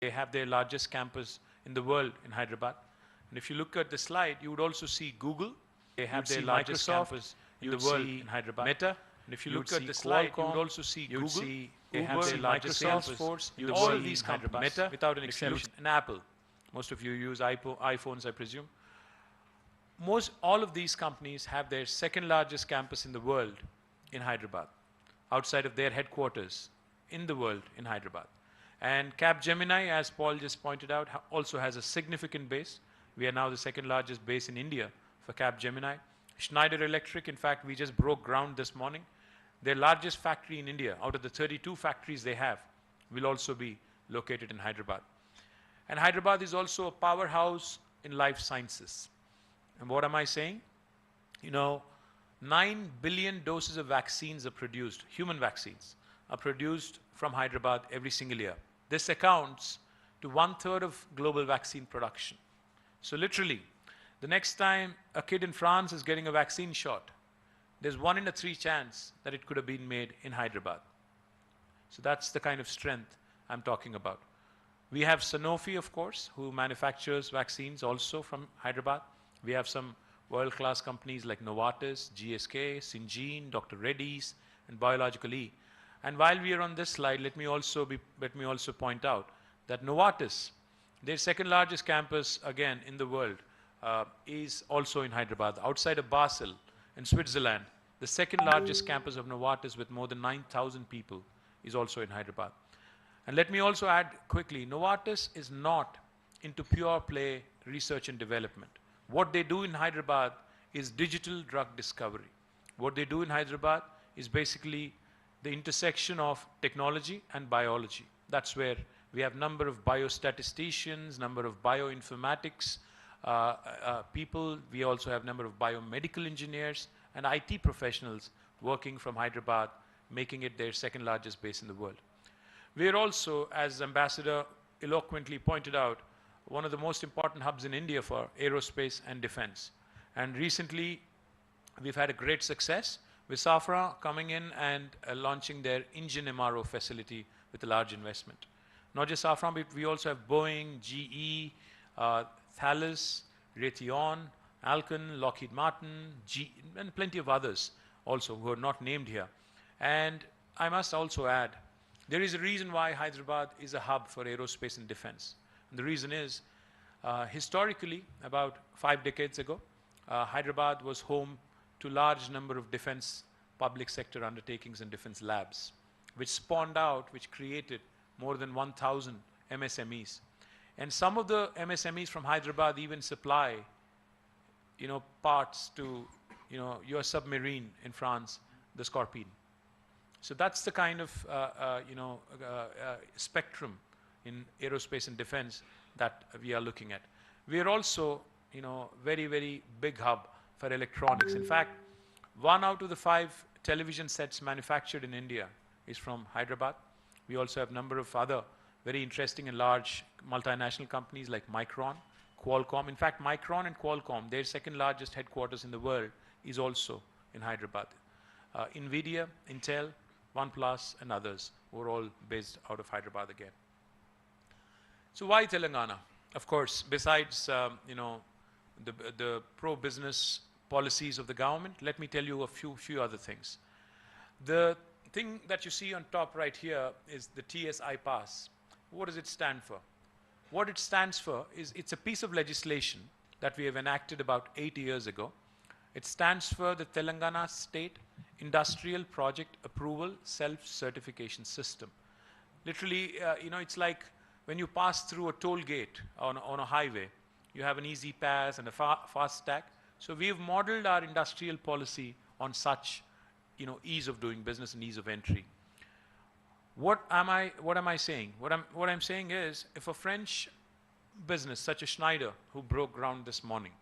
They have their largest campus in the world in Hyderabad. And if you look at the slide, you would also see Google. They have their largest campus in the world in Hyderabad. Meta. And if you look at the slide, you would also see Google. They have their largest campus in the world. All these companies, Meta, without an exception, and Apple. Most of you use iPhones, I presume. All of these companies have their second largest campus in the world in Hyderabad, outside of their headquarters in the world in Hyderabad. And Capgemini, as Paul just pointed out, also has a significant base. We are now the second largest base in India for Capgemini. Schneider Electric, in fact, we just broke ground this morning. Their largest factory in India, out of the 32 factories they have, will also be located in Hyderabad. And Hyderabad is also a powerhouse in life sciences. And what am I saying? 9 billion doses of vaccines are produced, human vaccines, are produced from Hyderabad every single year. This accounts to 1/3 of global vaccine production. So literally, the next time a kid in France is getting a vaccine shot, there's 1 in 3 chance that it could have been made in Hyderabad. So that's the kind of strength I'm talking about. We have Sanofi, of course, who manufactures vaccines also from Hyderabad. We have some world-class companies like Novartis, GSK, Syngene, Dr. Reddy's, and Biological E. And while we are on this slide, let me also point out that Novartis, their second largest campus again in the world, is also in Hyderabad, outside of Basel in Switzerland. The second largest campus of Novartis with more than 9,000 people is also in Hyderabad. And let me also add quickly, Novartis is not into pure play research and development. What they do in Hyderabad is digital drug discovery. What they do in Hyderabad is basically the intersection of technology and biology. That's where we have number of biostatisticians, number of bioinformatics people. We also have number of biomedical engineers and IT professionals working from Hyderabad, making it their second largest base in the world. We are also, as Ambassador eloquently pointed out, one of the most important hubs in India for aerospace and defense. And recently, we've had a great success with Safran coming in and launching their engine MRO facility with a large investment. Not just Safran, but we also have Boeing, GE, Thales, Raytheon, Alcon, Lockheed Martin, and plenty of others also who are not named here. And I must also add, there is a reason why Hyderabad is a hub for aerospace and defense. And the reason is, historically, about 5 decades ago, Hyderabad was home to large number of defense public sector undertakings and defense labs, which spawned out, which created more than 1,000 MSMEs. And some of the MSMEs from Hyderabad even supply, parts to, your submarine in France, the Scorpion. So that's the kind of, spectrum in aerospace and defense that we are looking at. We are also, very, very big hub for electronics. In fact, 1 out of the 5 television sets manufactured in India is from Hyderabad. We also have a number of other very interesting and large multinational companies like Micron, Qualcomm. In fact, Micron and Qualcomm, their second largest headquarters in the world is also in Hyderabad. NVIDIA, Intel, OnePlus, and others were all based out of Hyderabad again. So why Telangana? Of course, besides the pro-business policies of the government, let me tell you a few other things. The thing that you see on top right here is the TS iPass. What does it stand for? What it stands for is it's a piece of legislation that we have enacted about 8 years ago. It stands for the Telangana State Industrial Project Approval Self-Certification System. Literally, it's like when you pass through a toll gate on a highway, you have an easy pass and a fast tag. So we have modeled our industrial policy on such, ease of doing business and ease of entry. What am I saying? What I'm saying is, if a French business such as Schneider, who broke ground this morning,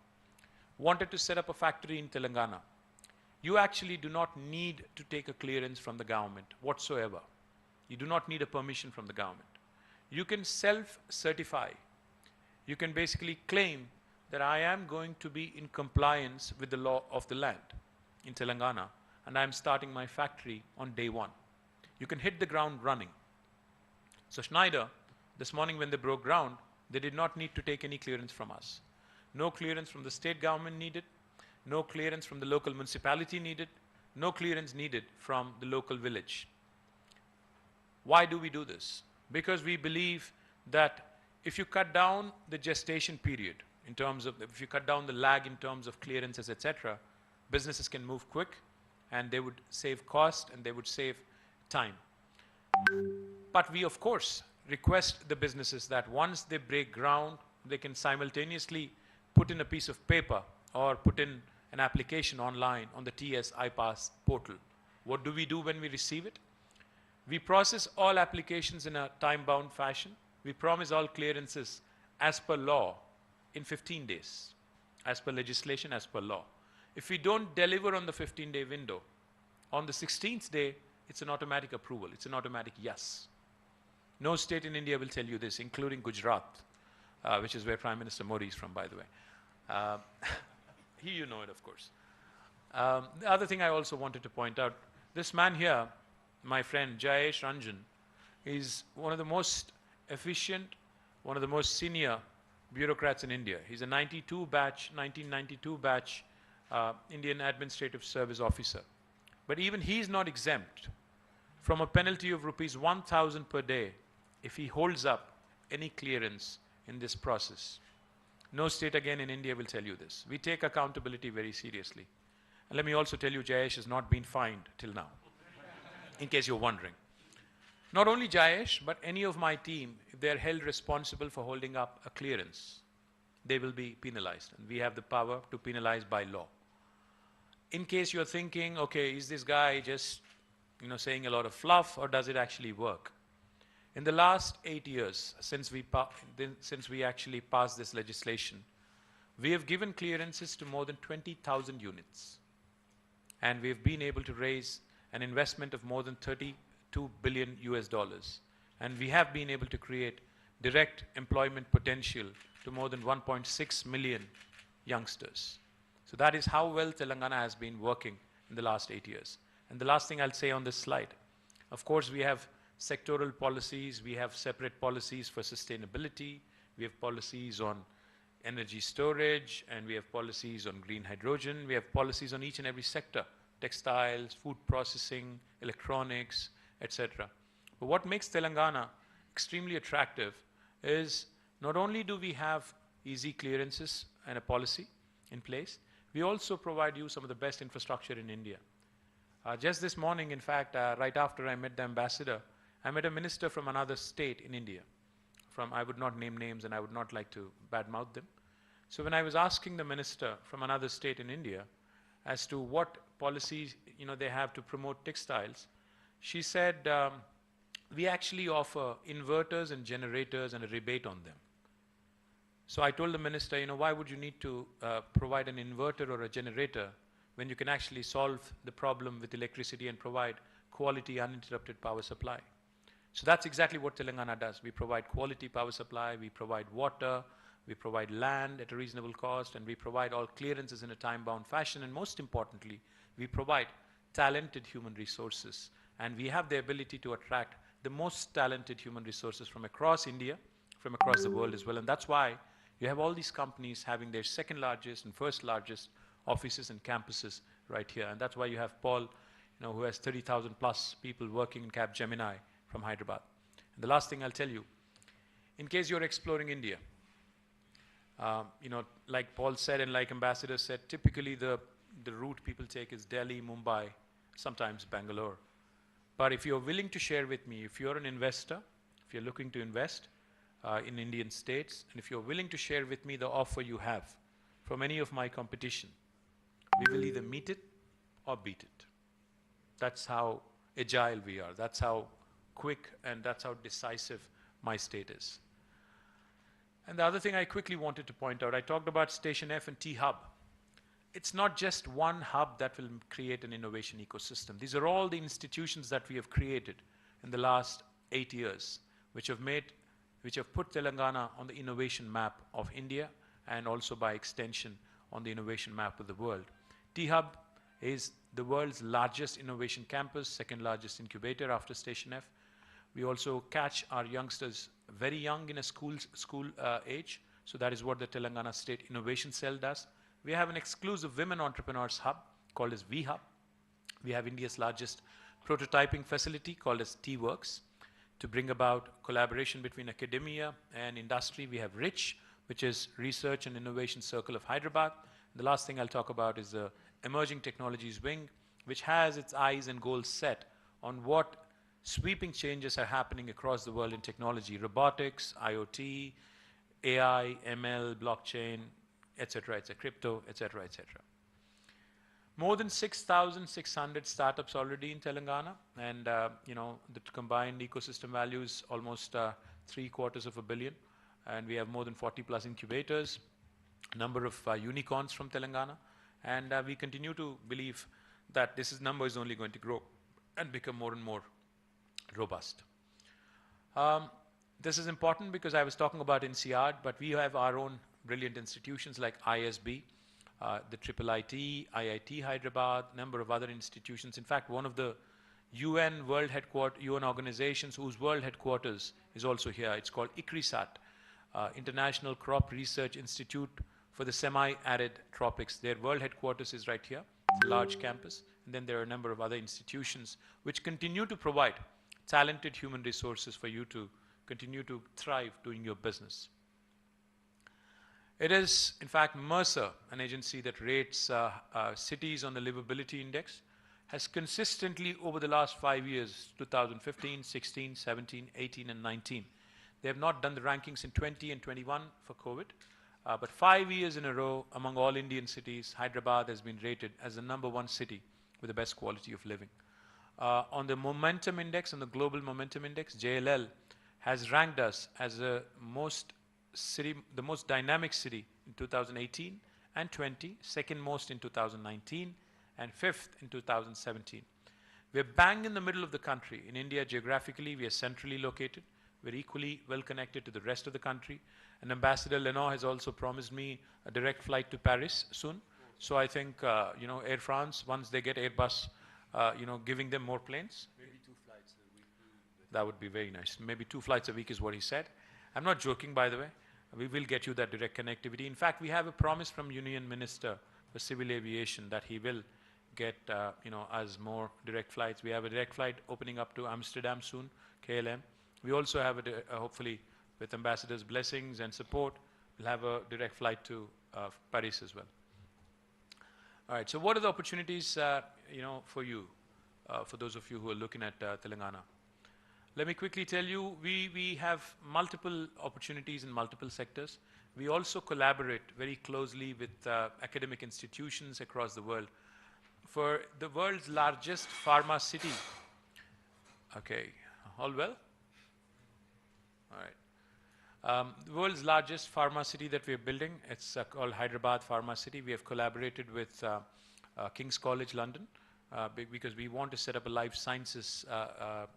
wanted to set up a factory in Telangana, you actually do not need to take a clearance from the government whatsoever. You do not need a permission from the government. You can self-certify. You can basically claim that I am going to be in compliance with the law of the land in Telangana, and I am starting my factory on day 1. You can hit the ground running. So Schneider This morning when they broke ground, they did not need to take any clearance from us. No clearance from the state government needed, no clearance from the local municipality needed, no clearance needed from the local village. Why do we do this? Because we believe that if you cut down the gestation period, in terms of, if you cut down the lag in terms of clearances, etc., businesses can move quick and they would save cost and they would save time. But we, of course, request the businesses that once they break ground, they can simultaneously put in a piece of paper or put in an application online on the TS iPass portal. What do we do when we receive it? We process all applications in a time-bound fashion. We promise all clearances as per law in 15 days, as per legislation, as per law. If we don't deliver on the 15-day window, on the 16th day, it's an automatic approval. It's an automatic yes. No state in India will tell you this, including Gujarat, which is where Prime Minister Modi is from, by the way. You know it, of course. The other thing I also wanted to point out, this man here, my friend Jayesh Ranjan, is one of the most efficient, one of the most senior bureaucrats in India. He's a 1992 batch Indian Administrative Service officer. But even he's not exempt from a penalty of rupees 1,000 per day if he holds up any clearance in this process. No state again in India will tell you this. We take accountability very seriously. And let me also tell you, Jayesh has not been fined till now, in case you're wondering. Not only Jayesh, but any of my team, if they're held responsible for holding up a clearance, they will be penalized. And we have the power to penalize by law. In case you're thinking, okay, is this guy just saying a lot of fluff, or does it actually work? In the last 8 years, since we actually passed this legislation, we have given clearances to more than 20,000 units. And we've been able to raise an investment of more than 32 billion US dollars. And we have been able to create direct employment potential to more than 1.6 million youngsters. So that is how well Telangana has been working in the last 8 years. And the last thing I'll say on this slide, of course, we have sectoral policies, we have separate policies for sustainability, we have policies on energy storage, and we have policies on green hydrogen, we have policies on each and every sector, textiles, food processing, electronics, etc. But what makes Telangana extremely attractive is not only do we have easy clearances and a policy in place, we also provide you some of the best infrastructure in India. Just this morning, in fact, right after I met the ambassador, I met a minister from another state in India. I would not name names and I would not like to badmouth them. So when I was asking the minister from another state in India as to what policies they have to promote textiles, she said, we actually offer inverters and generators and a rebate on them. So I told the minister, why would you need to provide an inverter or a generator when you can actually solve the problem with electricity and provide quality uninterrupted power supply? So that's exactly what Telangana does. We provide quality power supply, we provide water, we provide land at a reasonable cost, and we provide all clearances in a time-bound fashion. And most importantly, we provide talented human resources. And we have the ability to attract the most talented human resources from across India, from across the world as well. And that's why you have all these companies having their second largest and first largest offices and campuses right here. And that's why you have Paul, who has 30,000 plus people working in Capgemini from Hyderabad. And the last thing I'll tell you, in case you're exploring India, like Paul said and like Ambassador said, typically the route people take is Delhi, Mumbai, sometimes Bangalore. But if you're willing to share with me, if you're an investor, if you're looking to invest in Indian states, and if you're willing to share with me the offer you have from any of my competition, we will either meet it or beat it. That's how agile we are. That's how quick and that's how decisive my state is. And the other thing I quickly wanted to point out, I talked about Station F and T-Hub. It's not just one hub that will create an innovation ecosystem. These are all the institutions that we have created in the last 8 years, which have put Telangana on the innovation map of India and also by extension on the innovation map of the world. T-Hub is the world's largest innovation campus, second largest incubator after Station F. We also catch our youngsters very young in a school age. So that is what the Telangana State Innovation Cell does. We have an exclusive women entrepreneurs hub called as V-Hub. We have India's largest prototyping facility called as T-Works to bring about collaboration between academia and industry. We have RICH, which is Research and Innovation Circle of Hyderabad. The last thing I'll talk about is the Emerging Technologies Wing, which has its eyes and goals set on what sweeping changes are happening across the world in technology, robotics, IoT, AI, ML, blockchain, etc., crypto, etc., etc. More than 6,600 startups already in Telangana, and the combined ecosystem value is almost $750 million, and we have more than 40 plus incubators, a number of unicorns from Telangana, and we continue to believe that this number is only going to grow and become more and more robust. This is important because I was talking about INSEAD, but we have our own brilliant institutions like ISB, the IIT Hyderabad, number of other institutions. In fact, one of the UN organizations whose world headquarters is also here. It's called ICRISAT, International Crop Research Institute for the Semi-Arid Tropics. Their world headquarters is right here. It's a large campus. And then there are a number of other institutions which continue to provide talented human resources for you to continue to thrive doing your business. It is, in fact, Mercer, an agency that rates cities on the livability index, has consistently over the last 5 years, 2015, 16, 17, 18, and 19. They have not done the rankings in 20 and 21 for COVID, but 5 years in a row among all Indian cities, Hyderabad has been rated as the #1 city with the best quality of living. On the momentum index, on the global momentum index, JLL has ranked us as the most dynamic city in 2018 and 20, second most in 2019, and fifth in 2017. We're bang in the middle of the country. In India, geographically, we are centrally located. We're equally well connected to the rest of the country. And Ambassador Lenoir has also promised me a direct flight to Paris soon. So I think, Air France, once they get Airbus, giving them more planes. Maybe 2 flights a week. That would be very nice. Maybe 2 flights a week is what he said. I'm not joking, by the way. We will get you that direct connectivity. In fact, we have a promise from Union Minister for Civil Aviation that he will get, us more direct flights. We have a direct flight opening up to Amsterdam soon, KLM. We also have, hopefully, with Ambassador's blessings and support, we'll have a direct flight to Paris as well. All right, so what are the opportunities, for you, for those of you who are looking at Telangana? Let me quickly tell you, we have multiple opportunities in multiple sectors. We also collaborate very closely with academic institutions across the world. For the world's largest pharma city, okay, all well? All right. The world's largest pharma city that we're building, it's called Hyderabad Pharma City. We have collaborated with King's College London because we want to set up a life sciences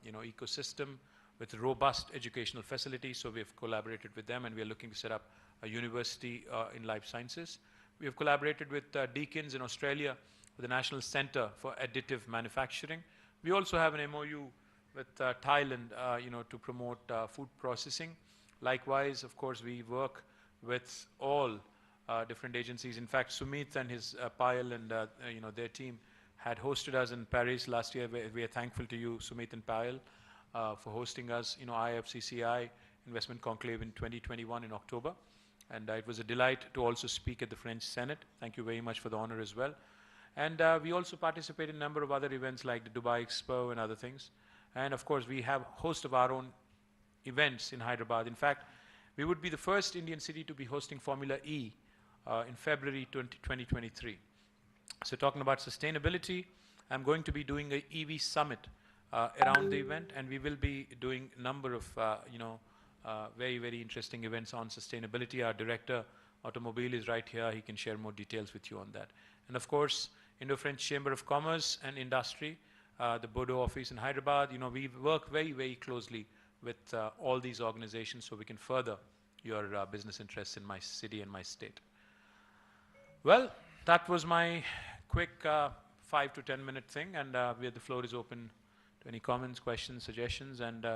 ecosystem with robust educational facilities. So we have collaborated with them, and we are looking to set up a university in life sciences. We have collaborated with Deakins in Australia with the National Center for Additive Manufacturing. We also have an MOU with Thailand, to promote food processing. Likewise, of course, we work with all different agencies. In fact, Sumit and his Payal and their team had hosted us in Paris last year. We are thankful to you, Sumit and Payal, for hosting us, IFCCI Investment Conclave in 2021 in October. And it was a delight to also speak at the French Senate. Thank you very much for the honor as well. And we also participate in a number of other events like the Dubai Expo and other things. And of course, we have a host of our own events in Hyderabad. In fact, we would be the first Indian city to be hosting Formula E in February 2023. So talking about sustainability, I'm going to be doing an EV summit around the event, and we will be doing a number of very, very interesting events on sustainability. Our director, Automobile, is right here. He can share more details with you on that. And of course, Indo-French Chamber of Commerce and Industry, the Bodo office in Hyderabad, we work very, very closely with all these organizations so we can further your business interests in my city and my state. Well, that was my quick 5 to 10 minute thing, and the floor is open to any comments, questions, suggestions, and